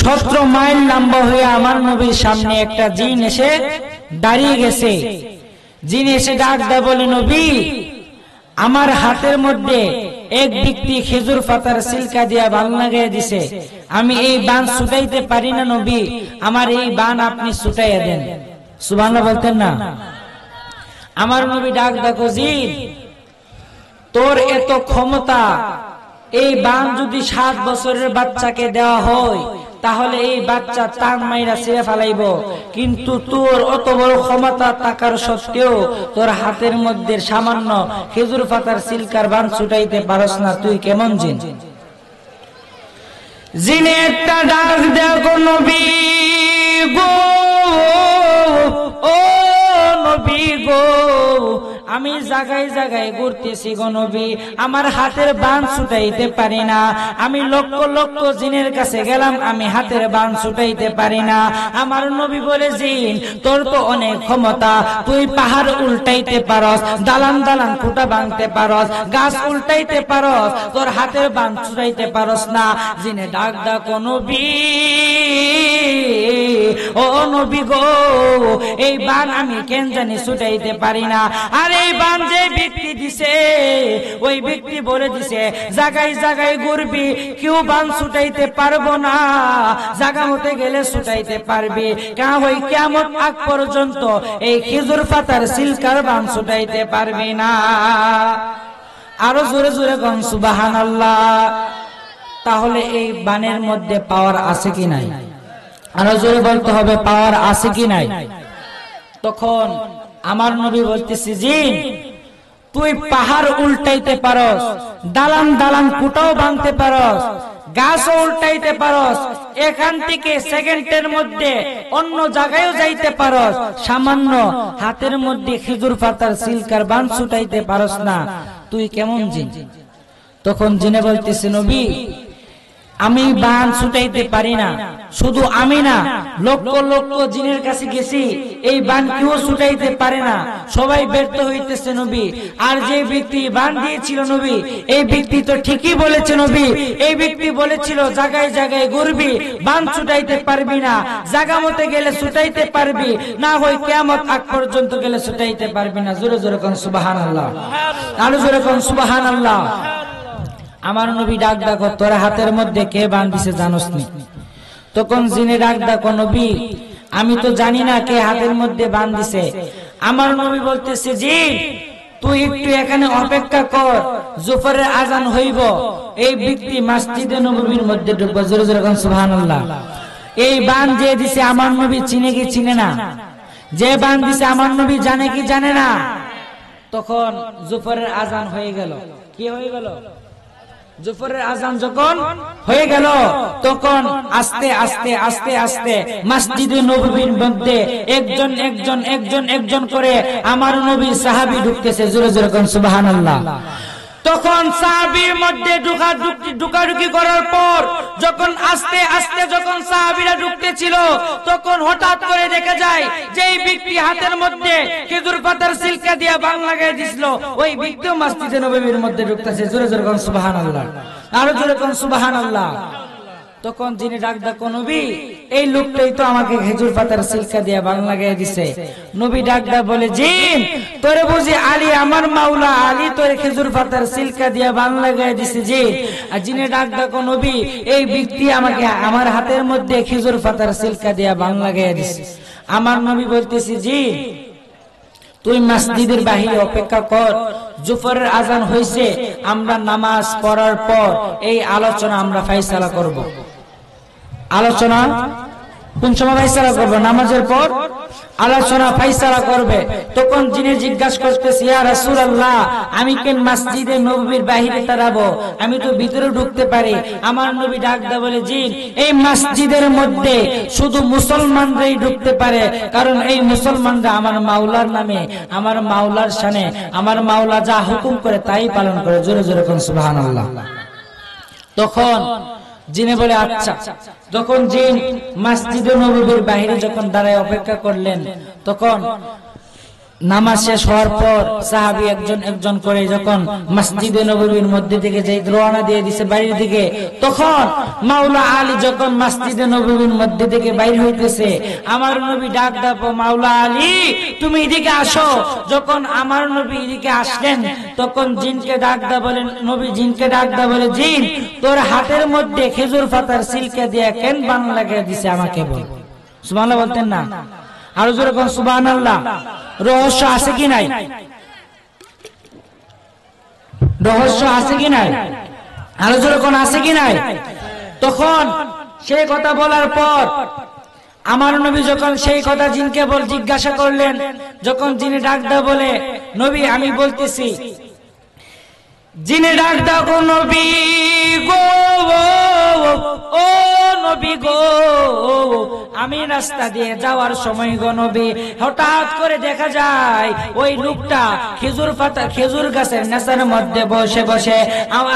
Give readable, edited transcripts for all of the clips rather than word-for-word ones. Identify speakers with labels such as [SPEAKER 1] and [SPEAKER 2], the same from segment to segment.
[SPEAKER 1] 17 mile লম্বা হয়ে আমার নবীর সামনে একটা জিন এসে দাঁড়িয়ে গেছে। জিন এসে ডাক দেয়, বলে নবী, আমার হাতের মধ্যে এক ব্যক্তি খেজুর পাতার সিলকা দিয়া বান লাগাইয়া দিছে, আমি এই বান ছুটাইতে পারি না নবী, আমার এই বান আপনি ছুটাইয়া দেন। সুবহানাল্লাহ বলতেন না? আমার নবী ডাক দেখো, জিন, তোর এত ক্ষমতা, এই বান যদি 7 বছরের বাচ্চাকে দেওয়া হয় তাহলে এই বাচ্চা টান মাইরা ছিঁড়ে ফেলাইব, কিন্তু তোর অত বড় ক্ষমতা থাকার সত্ত্বেও তোর হাতের মধ্যে সামান্য খেজুর পাতার সিলকার বান ছুটাইতে পারস না, তুই কেমন জিন? জিনে একটা ডাক দেখো, নবী গো, ও নবী গো, আমি জায়গায় জায়গায় ঘুরতেছি গো নবী, আমার হাতের বান ছুটাইতে পারি না। আমি লক্ষ লক্ষ জিনের কাছে গেলাম, আমি হাতের বান ছুটাইতে পারি না। আমার নবী বলে, জিন, তোর তো অনেক ক্ষমতা, তুই পাহাড় উল্টাইতে পারস, দালান দালান খুঁটা ভাঙতে পারস, গাছ উল্টাইতে পারস, তোর হাতের বান ছুটাইতে পারস না। জিনে ডাক ডাক, নবী, ও নবী গো, এই বান আমি কেন জানি ছুটাইতে পারি না। আর এই বান যে ব্যক্তি দিছে, ওই ব্যক্তি বলে দিছে, জায়গায় জায়গায় ঘুরবি, কেউ বান ছুটাইতে পারবো না, জায়গা মতে গেলে ছুটাইতে পারবি, কেন হই কিয়ামত আগ পর্যন্ত এই খেজুর পাতার সিলকার বান ছুটাইতে পারবি না। আরো জোরে জোরে কোন সুবহানাল্লাহ। তাহলে এই বানের মধ্যে পাওয়ার আছে কি নাই? আরো জোরে বলতে হবে, পাওয়ার আছে কি নাই? তখন আমার নবী বলতেছে, জিন, তুই পাহাড় উল্টাইতে পারস, দালান দালান কুটাও ভাঙতে পারস, গাছও উল্টাইতে পারস, এখান থেকে সেকেন্ডের মধ্যে অন্য জায়গায়ও যাইতে পারস, সামান্য হাতের মধ্যে খেজুর পাতার সিলকার বান ছুটাইতে পারস না, তুই কেমন জিন? তখন জিনে বলতেছে, নবী, আমি বান ছুটাইতে পারি না, শুধু আমি না, লক্ষ লক্ষ জিনের কাছে গেছি, এই বান কেউ ছুটাইতে পারে না, সবাই ব্যর্থ হইতেছে নবী। আর যে ব্যক্তি বান দিয়েছিল নবী, এই ব্যক্তি তো ঠিকই বলেছে নবী, এই ব্যক্তি বলেছিল জায়গায় জায়গায় ঘুরবি, বান ছুটাইতে পারবি না, জায়গা মতে গেলে ছুটাইতে পারবি না, হয় কিয়ামত আগ পর্যন্ত গেলে ছুটাইতে পারবি না। জোরে জোরে কোন সুবহানাল্লাহ, আরো জোরে কোন সুবহানাল্লাহ। আমার নবী ডাক ডাকো, তোর হাতের মধ্যে কে বান দিছে জানোস নি? তখন জিনে ডাক ডাকো, নবী, আমি তো জানি না কে হাতের মধ্যে বান দিছে। আমার নবী বলতেছে, জিন, তুই একটু এখানে অপেক্ষা কর, জোহরের আজান হইব, এই ব্যক্তি মসজিদে নববীর মধ্যে ঢুকবে। জোরে জোরে কোন সুবহানাল্লাহ। এই বান যে দিছে আমার নবী চিনে কি চিনে না? যে বান দিছে আমার নবী জানে কি জানে না? তখন জোহরের আজান হয়ে গেল। কি হয়ে গেল? জোহরের আজান যখন হয়ে গেল, তখন আস্তে আস্তে আস্তে আস্তে মসজিদে নববীর মধ্যে একজন একজন একজন একজন করে আমার নবীর সাহাবী ঢুকতেছে। জোরে জোরে কোন সুবহানাল্লাহ। তখন সাহাবীর মধ্যে ঢুকাঢুকি করার পর যখন আস্তে আস্তে যখন সাহাবীরা ঢুকতেছিল, তখন হঠাৎ করে দেখা যায় যে এই ব্যক্তি হাতের মধ্যে খেজুর পাতার সিলকা দিয়া বান লাগাই দিছিল, ওই ব্যক্তিও মসজিদে নববীর মধ্যে ঢুকতেছে। জোরে জোরে কোন সুবহানাল্লাহ, আরো জোরে কোন সুবহানাল্লাহ। তখন যিনি ডাক ডাকো, নবী, এই লোকটাই তো আমাকে খেজুর পাতার সিলকা দিয়া বান লাগাই দিছে। নবী ডাক দা বলে, জিন, তোরে বুঝি আলী আমার মাওলা, আলী তোরে খেজুর পাতার সিলকা দিয়া বান লাগাই দিছে? জিন। আর যিনি ডাক ডাকো, নবী, এই ব্যক্তি আমাকে আমার হাতের মধ্যে খেজুর পাতার সিলকা দিয়া বান লাগাই দিছে। আমার নবী বলতেছি, জিন, তুই মসজিদের বাহিরে অপেক্ষা কর, জোহরের আজান হইছে, আমরা নামাজ পড়ার পর এই আলোচনা আমরা ফাইসালা করব। আলোচনা কোন সময় ফাইসালা করব? নামাজের পর আলোচনা ফাইসালা করবে। তখন যিনি জিজ্ঞাসা করতেছে, ইয়া রাসূলুল্লাহ, আমি কেন মসজিদে নববীর বাহিরে দাঁড়াবো? আমি তো ভিতরে ঢুকতে পারি। আমার নবী ডাক দা বলে, জিন, এই মসজিদের মধ্যে শুধু মুসলমানরাই ঢুকতে পারে, কারণ এই মুসলমানরা আমার মাওলার নামে, আমার মাওলার শানে, আমার মাওলা যা হুকুম করে তাই পালন করে। জোরে জোরে কোন সুবহানাল্লাহ। তখন জিনে বলে, আচ্ছা। যখন জিন মসজিদে নববীর বাহিরে যখন দাঁড়ায় অপেক্ষা করলেন, তখন নামাজ শেষ হওয়ার পর সাহাবী একজন একজন করে যখন মসজিদে নববীর মধ্যে থেকে যে রওনা দিয়ে দিছে বাড়ির দিকে, তখন মাওলা আলী যখন মসজিদে নববীর মধ্যে থেকে বাইর হইতেছে, আমার নবী ডাক দাও, মাওলা আলী তুমি এদিকে আসো। যখন আমার নবী এদিকে আসলেন, তখন জিনকে ডাক দাও, বলেন নবী জিনকে ডাক দাও, বলে জিন তোর হাতের মধ্যে খেজুর পাতার সিলকে দিয়ে কেন বান লাগিয়ে দিছে আমাকে বল। সুবহানাল্লাহ বলতেন না? আরো জোরে কোন সুবহানাল্লাহ। রহস্য আছে কি নাই? রহস্য আছে কি নাই? আরো জোরে কোন আছে কি নাই? তখন সেই কথা বলার পর আমার নবী যখন সেই কথা জিনকে জিজ্ঞাসা করলেন, যখন জিনে ডাক দাও, বলে নবী আমি বলতেছি। জিনে ডাক দাও, গো নবী গো, ও নবী গো, আমি রাস্তা দিয়ে যাওয়ার সময় গো নবী হঠাৎ করে দেখা যায় ওই লোকটা খেজুর পাতা খেজুর গাছের নেশার মধ্যে বসে বসে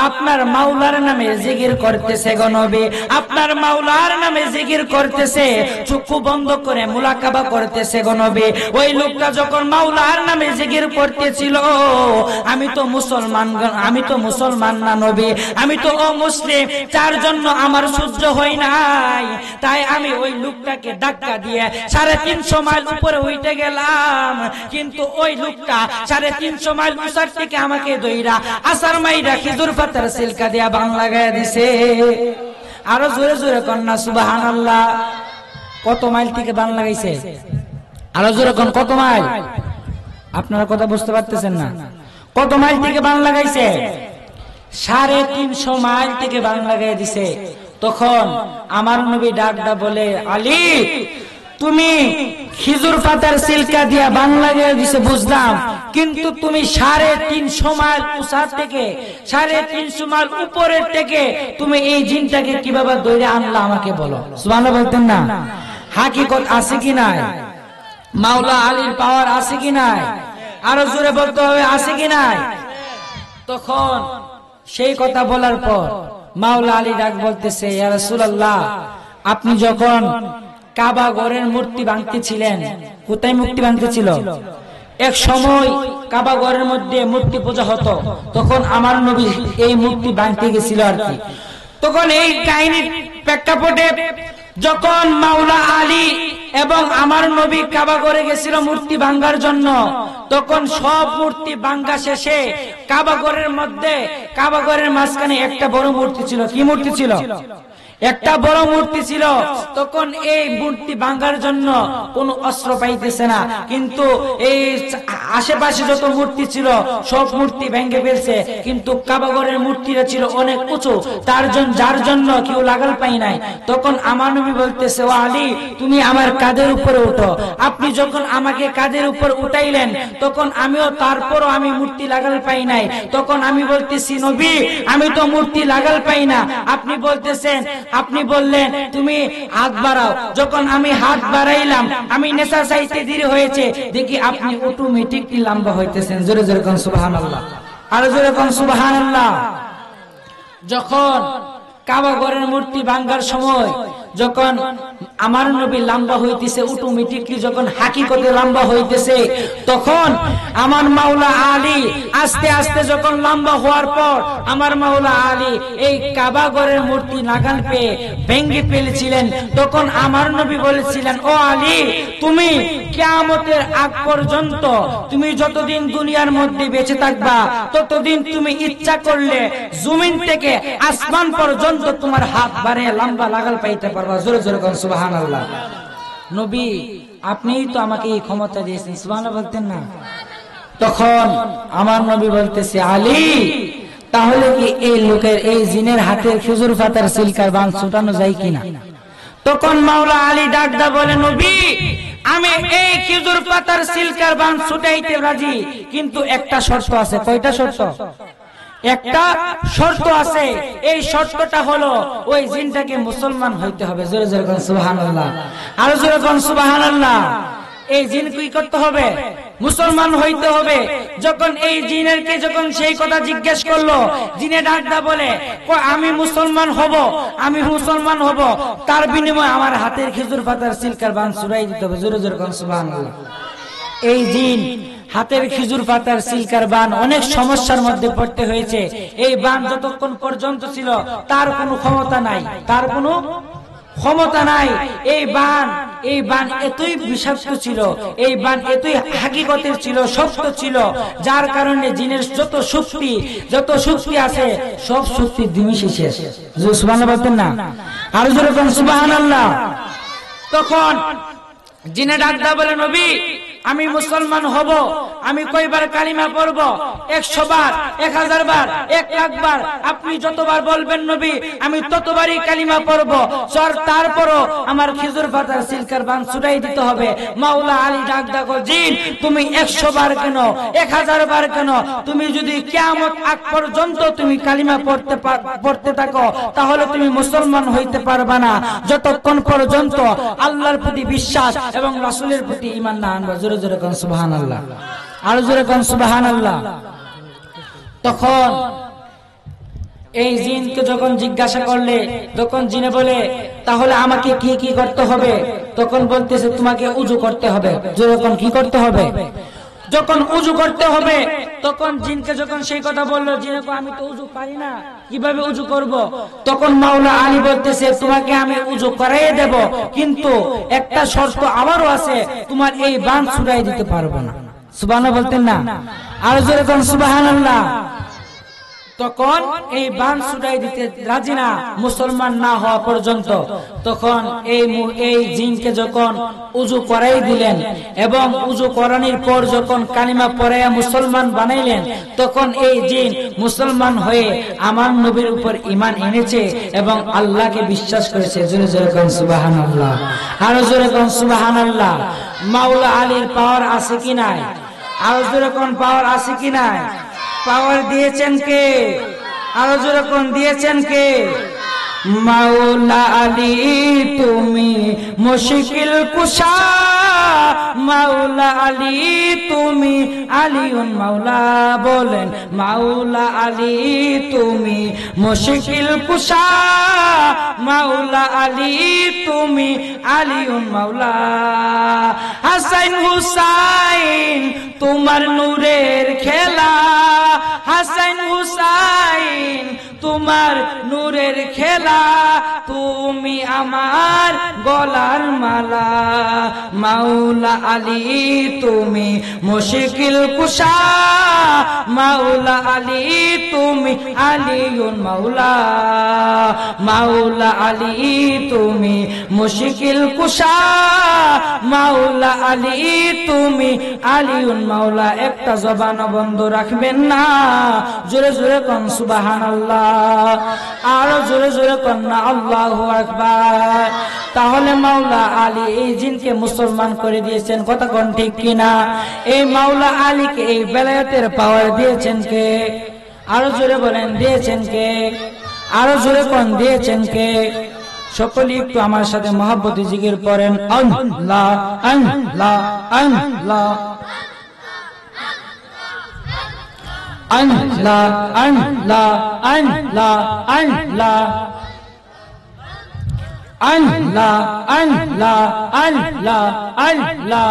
[SPEAKER 1] আপনার মাওলার নামে জিকির করতেছে গো নবী, আপনার মাওলার নামে জিকির করতেছে, চক্ষু বন্ধ করে মুলাকাবা করতেছে গো নবী। ওই লোকটা যখন মাওলার নামে জিকির করতেছিল, আমি তো মুসলমান না নবী, আমি তো অমুসলিম, তার জন্য আমার সহ্য হয় নাই, তাই আমি ওই লোকটাকে ধাক্কা দিয়ে 350 মাইল উপরে উঠে গেলাম। কিন্তু ওই লোকটা 350 মাইল উসার থেকে আমাকে দইরা আসার মাইরা খেজুর পাতার সিলকা দিয়া বান লাগায় দিছে। আরো জোরে জোরে কন্যা সুবহানাল্লাহ। কত মাইল থেকে বান লাগাইছে? আরো জোরে কোন কত মাইল? আপনারা কথা বুঝতে পারতেছেন না? কত মাইল থেকে বান লাগাইছে? 350 মাইল থেকে বান লাগাই দিছে। তখন আমার নবী ডাকটা বলে, আলী তুমি খেজুর পাতার সিলকা দিয়া বান লাগাই দিছে বুঝলাম, কিন্তু তুমি 350 মাইল উঁচা থেকে 350 মাইল উপরের থেকে তুমি এই জিনটাকে কিভাবে ধরে আনলা আমাকে বলো। সুবহানাল্লাহ বলতেন না? হাকিকত আছে কি নাই? মাওলা আলীর পাওয়ার আছে কি নাই? আরো জোরে বলতে হবে আছে কি নাই? তখন সেই কথা বলার পর মাওলা আলী ডাক বলতেছে, ইয়া রাসূলুল্লাহ আপনি যখন কাবা ঘরের মূর্তি ভাঙতেছিলেন, কোথায় মূর্তি ভাঙতেছিল? এক সময় কাবা ঘরের মধ্যে মূর্তি পূজা হতো, তখন আমার নবী এই মূর্তি ভাঙতে গেছিল আর কি। তখন এই কাহিনীর প্রেক্ষাপটে যখন মাওলা আলী এবং আমার নবী কাবা ঘরে গেছিল মূর্তি ভাঙ্গার জন্য, তখন সব মূর্তি ভাঙ্গা শেষে কাবা ঘরের মধ্যে কাবা ঘরের মাঝখানে একটা বড় মূর্তি ছিল। কি মূর্তি ছিল? একটা বড় মূর্তি ছিল। তখন এই মূর্তি ভাঙ্গার জন্য কোন অস্ত্র পাইতেছে না, কিন্তু এই আশেপাশে যত মূর্তি ছিল সব মূর্তি ভেঙে ফেলছে, কিন্তু কাবাগরের মূর্তিটা ছিল অনেক উঁচু, যার জন্য কেউ লাগাল পাই নাই। তখন আমার নবী বলতেছে, ও আলী তুমি আমার কাঁধের উপরে উঠো। আপনি যখন আমাকে কাঁধের উপর উঠাইলেন, তখন আমিও তারপরও আমি মূর্তি লাগাল পাই নাই। তখন আমি বলতেছি, নবী আমি তো মূর্তি লাগাল পাই না। আপনি বললেন তুমি হাত বাড়াও। যখন আমি হাত বাড়াইলাম, আমি নেশা চাইতে দেরি হয়েছে, দেখি আপনি অটোমেটিকলি লম্বা হইতেছেন। জোরে জোরে কোন সুবহানাল্লাহ। আর জোরে কোন সুবহানাল্লাহ। যখন কাবা ঘরের মূর্তি ভাঙ্গার সময় যখন আমার নবী লম্বা হইতেছে, অটোমেটিকলি যখন হাকিকতে লম্বা হইতেছে, তখন আমার মাওলা আলী আস্তে আস্তে যখন লম্বা হওয়ার পর আমার মাওলা আলী এই কাবা ঘরের মূর্তি নাগাল পেয়ে ভেঙে ফেলেছিলেন। তখন আমার নবী বলেছিলেন, ও আলী তুমি কিয়ামতের আগ পর্যন্ত তুমি যতদিন দুনিয়ার মধ্যে বেঁচে থাকবা, ততদিন তুমি ইচ্ছা করলে জমিন থেকে আসমান পর্যন্ত তোমার হাত বাড়িয়ে লম্বা লাগাল পাইতে পারবা। জোরে জোরে কোন সুবহানাল্লাহ। নবী আপনিই তো আমাকে এই ক্ষমতা দিয়েছেন, সুবহানাল্লাহ বলতেন না? তখন আমার নবী বলতেছে, আলী তাহলে কি এই লোকের এই জিনের হাতের খেজুর পাতার সিলকার বান ছুটানো যায় কিনা? তখন মাওলা আলী ডাকদা বলে, নবী আমি এই খেজুর পাতার সিলকার বান ছুটাইতে রাজি, কিন্তু একটা শর্ত আছে। কয়টা শর্ত? একটা শর্ত আছে। এই শর্তটা হলো ওই জিনটাকে মুসলমান হইতে হবে। জোরে জোরে কোন সুবহানাল্লাহ। আর জোরে কোন সুবহানাল্লাহ। এই জিন কি করতে হবে? মুসলমান হইতে হবে। যখন এই জিনেরকে যখন সেই কথা জিজ্ঞেস করলো, জিনে ডাকদা বলে, আমি মুসলমান হব, তার বিনিময়ে আমার হাতের খেজুর পাতার সিলকার বান ছুড়াই দিতে হবে। জোরে জোরে কোন সুবহানাল্লাহ। এই জিন হাতের খেজুর পাতার সিলকার বান অনেক সমস্যার মধ্যে পড়তে হয়েছে। এই বান যতক্ষণ পর্যন্ত ছিল তার কোনো ক্ষমতা নাই, তার কোনো ক্ষমতা নাই। এই বান এতই বিষাক্ত ছিল, এই বান এতই হাকিকতের ছিল, সত্য ছিল, যার কারণে জিনের যত শক্তি আছে সব শক্তি নিমিষে শেষ। সুবহানাল্লাহ বলতেন না? আর জোরে বলেন সুবহানাল্লাহ। তখন জিনে ডাকদা বলে, নবী আমি মুসলমান হব, আমি কয়বার কালিমা পড়ব? 100 বার, 1000 বার, 1 লাখ বার, আপনি যতবার বলবেন নবী আমি ততবারই কালিমা পড়ব। তারপরও আমার খেজুর পাতার সিলকার বান ছুটাই দিতে হবে। মাওলা আলী ডাকদা কো, জিন তুমি 100 বার কেন, 1000 বার কেন, তুমি যদি কিয়ামত আগ পর্যন্ত তুমি কালিমা পড়তে থাকো তাহলে তুমি মুসলমান হইতে পারবা না, যতক্ষণ পর্যন্ত আল্লাহর প্রতি বিশ্বাস এবং রাসূলের প্রতি ঈমান না আনবা। জোরে জোরে কোন সুবহানাল্লাহ, আর জোরে কোন সুবহানাল্লাহ। তখন এই জিনকে যখন জিজ্ঞাসা করলে, তখন জিনে বলে, তাহলে আমাকে কি কি করতে হবে? তখন বলতেছে তোমাকে উযু করতে হবে। জোরে কোন কি করতে হবে? যখন উযু করতে হবে, তখন জিনকে যখন সেই কথা বললো, জিনে কো, আমি তো উযু পারি না, কিভাবে উযু করব? তখন মাওলা আলী বলতেছে, তোমাকে আমি উযু করাইয়ে দেব, কিন্তু একটা শর্ত আমারও আছে, তোমার এই বান ছুড়াই দিতে পারবো না। সুবহানাল্লাহ বলতেন না? আর জোরে কোন সুবহানাল্লাহ। তখন এই বান ছুটাই দিতে রাজি না, মুসলমান না হওয়া পর্যন্ত। তখন এই জিনকে যখন উযু করাই দিলেন এবং উযু করানোর পর যখন কালিমা পড়াইয়া মুসলমান বানাইলেন, তখন এই জিন মুসলমান হয়ে আমার নবীর উপর ঈমান এনেছে এবং আল্লাহকে বিশ্বাস করেছে। জোরে জোরে কোন সুবহানাল্লাহ, আর জোরে কোন সুবহানাল্লাহ। মাওলা আলীর পাওয়ার আছে কি নাই? আর জোরে কোন পাওয়ার আছে কি নাই? পাওয়ার দিয়েছেন কে? আরো জোরে কোন দিয়েছেন কে? মাওলা আলী তুমি মুশকিল কুশা, মাওলা আলী তুমি আলিউন মাওলা। বলেন মাওলা আলী তুমি মুশকিল কুশা, মাওলা আলী তুমি আলিউন মাওলা। হাসান হুসাইন তোমার নূরের খেলা, হাসান হুসাইন তোমার নূরের খেলা, তুমি আমার গলার মালা। মাওলা আলী তুমি মুশকিল কুশা, মাওলা আলী তুমি আলিউন মাওলা। মাওলা আলী তুমি মুশকিল কুশা, মাওলা আলী তুমি আলিউন মাওলা। একটা জবান বন্ধ রাখবেন না। জোরে জোরে কোন সুবহানাল্লাহ, আরো জোরে জোরে কোন না আল্লাহু আকবার। তাহলে মাওলা আলী এই জিনকে মুসলমান করে দিয়েছেন, কথা কোন ঠিক কিনা? এই মাওলা আলীকে এই বেলায়েতের পাওয়ার দিয়েছেন কে? আরো জোরে বলেন দিয়েছেন কে? আরো জোরে কোন দিয়েছেন কে? সকলে একটু আমার সাথে মহব্বতে জিকির করেন, আল্লাহ আল্লাহ আল্লাহ আল্লাহ আল্লাহ আল্লাহ আল্লাহ আল্লাহ আল্লাহ আল্লাহ আল্লাহ।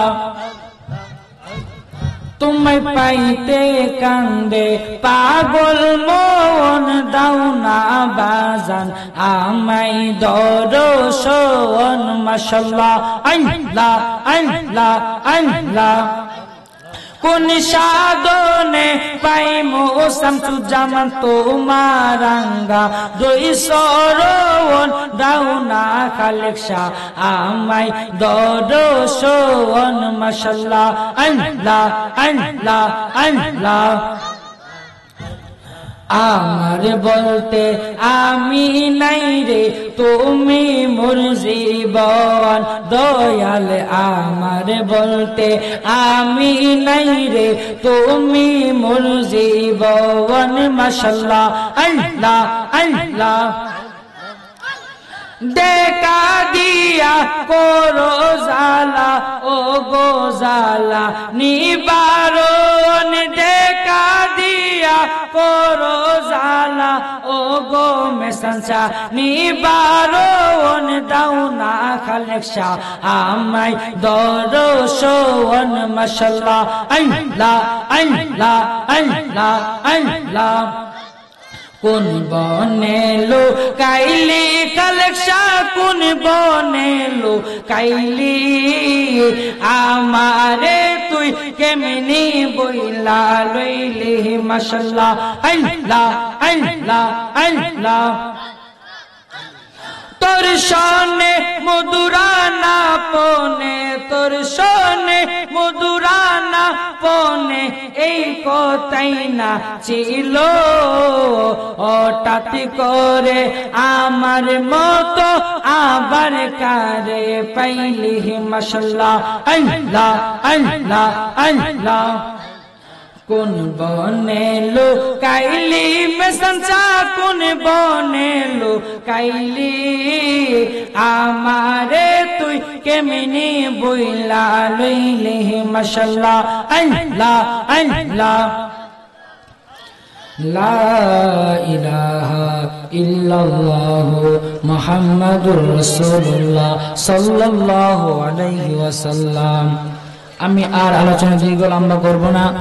[SPEAKER 1] তোমায় পাইতে কান্দে পাগল মন, দাও না বাজান আমায় দরশন। মাশাআল্লাহ আল্লাহ আল্লাহ আল্লাহ। কোন সাধনে পাইমো শামসুজ্জামান তোমার রাঙ্গা, দুই সরণ দাও না খালেক শাহ আমায় দরশন। মাশাআল্লাহ আল্লাহ আল্লাহ আল্লাহ। আমার বলতে আমি নাই রে, তুমি মোর জীবন দয়াল। আমার বলতে আমি নাই রে, তুমি মোর জীবন। মাশাআল্লাহ আল্লাহ আল্লাহ। দেখা দিয়া করো জালা ও গো জালা নিবারণ, দেখা দিয়া করো জালা ও গো মেসানসা নিবারণ দাও না খালেক শাহ আমায় দরশন মাশাআল্লাহ আল্লাহ আল্লাহ আল্লাহ আল্লাহ কোন বনেলো কাইলি খালেক শাহ কোন বনেলো কাইলি আমারে তুই কেমনি বইলা লইলি মাশাআল্লাহ আল্লাহ আল্লাহ আল্লাহ তোর শোনে মধুরানা পনে তোর শোনে মধুরানা পনে এই কথাই না ছিল হঠাৎ করে আমার মতো আবার কারে পাইলি মাশাআল্লাহ আল্লাহ আল্লাহ আল্লাহ কোন বনেলো কাইলি মেসানসা কোন বনেলো কাইলি আমারে তুই কেমনি বইলা লইলি মাশাআল্লাহ আল্লাহ আল্লাহ লা ইলাহা ইল্লাল্লাহ মুহাম্মাদুর রাসূলুল্লাহ সাল্লাল্লাহু আলাইহি ওয়াসাল্লাম। আমি আর আলোচনা দীর্ঘ লম্বা করব না।